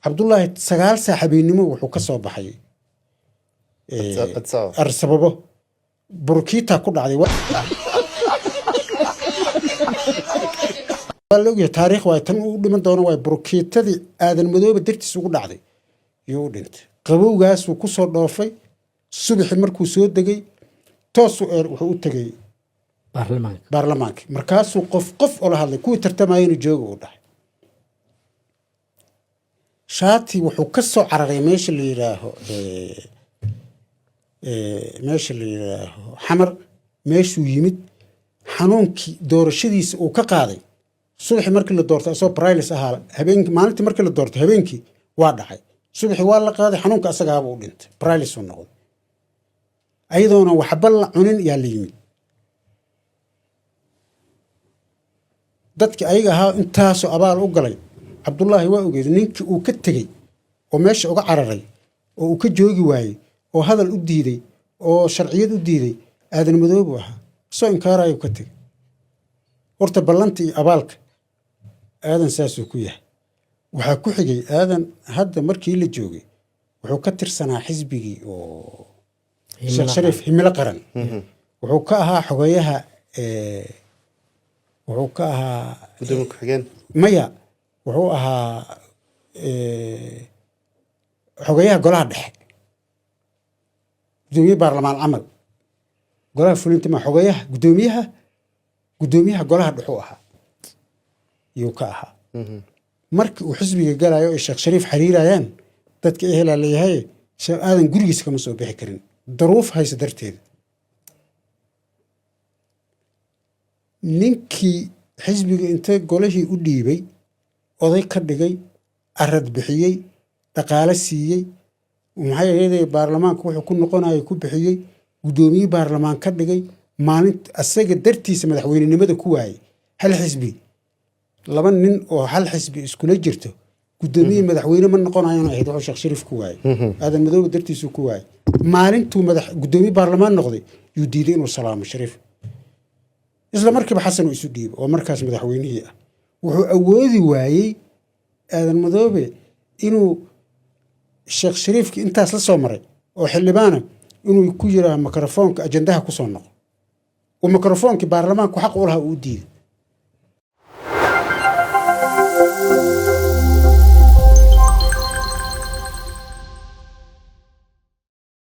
cabdullaahi 9 saac habeenimo wuxuu ka soo baxay arsababo burkiita ku dhacday waa la ogyahay taariikh waa tan uu dhiman doono waa burkiitadii aadan madoobe dartiis ugu dhacday iyo u dhintay qabowgaas uu ku soo dhoofay subaxi markuu soo degay toos wuxuu u tagay baarlamaanka markaasuu qof oo la hadlay kuwii tartamayeen jooga u dhahay shaati wuxuu ka soo cararay meesha la yiraaho xamar meeshuu yimid xanuunkii doorashadiisa uu ka qaaday subaxi markii la doortay asoo paralysis ahaa habeenkii maalintii markii la doortay habeenkii waa dhacay subaxi waa la qaaday xanuunka asagaaba u dhintay paralysis uu noqday ayadoona waxba la cunin yaa la yimid dadkii ayaga ahaa intaasoo abaal u galay cabdullaahi waa ogeed ninkii uu ka tegey oo meesha uga cararay oo uu ka joogi waayey oo hadal u diiday oo sharciyad u diiday aadan madoobu ahaa soo inkaarayo ka tegey horta ballanta iyo abaalka aadan saasuu ku yahay waxaa ku xigay aadan hadda markii la joogay wuxuu ka tirsanaa xisbigii oo sheekh shariif himilo qaran wuxuu ka ahaa xogeyaha wuxuu ka ahaa gudoomiye ku-xigeen maya wuxuu ahaa xogeyaha golaha dhexe gudoomiye baarlamaan camal golaha fulinta ma xogeyaha gudoomiyaha golaha dhexe ahaa yuu ka ahaa markii uu xisbiga galayo ay sheekh shariif xiriirayaan dadka ehelaa leeyahay sheekh aadan gurigiisa kama soo bixi karin daruuf haysa darteeda ninkii xisbiga intay golihii u dhiibay oday ka dhigay arad bixiyey dhaqaale siiyey maxay ahaydee baarlamaanka wuxuu ku noqonayo ku bixiyey gudoomiye baarlamaan ka dhigay maalinta asaga dartiisa madaxweynenimada ku waayey hal xisbi laba nin oo hal xisbi iskula jirto gudoomiye madaxweyne ma noqonayo ahayd wuxuu sheekh shariif ku waayey aadan madoobe dartiisu ku waayey maalintuu gudoomiye baarlamaan noqday yuu diiday inuu salaamo shariif isla markiiba xasan uu isu dhiibo oo markaas madaxweynihii ah wuxuu awoodi waayey aadan madoobe inuu sheekh shariifkii intaas la soo maray oo xildhibaana inuu ku yiraa mikrofoonka ajandaha ku soo noqo oo mikrofoonkii baarlamaanku xaq u lahaa uu diiday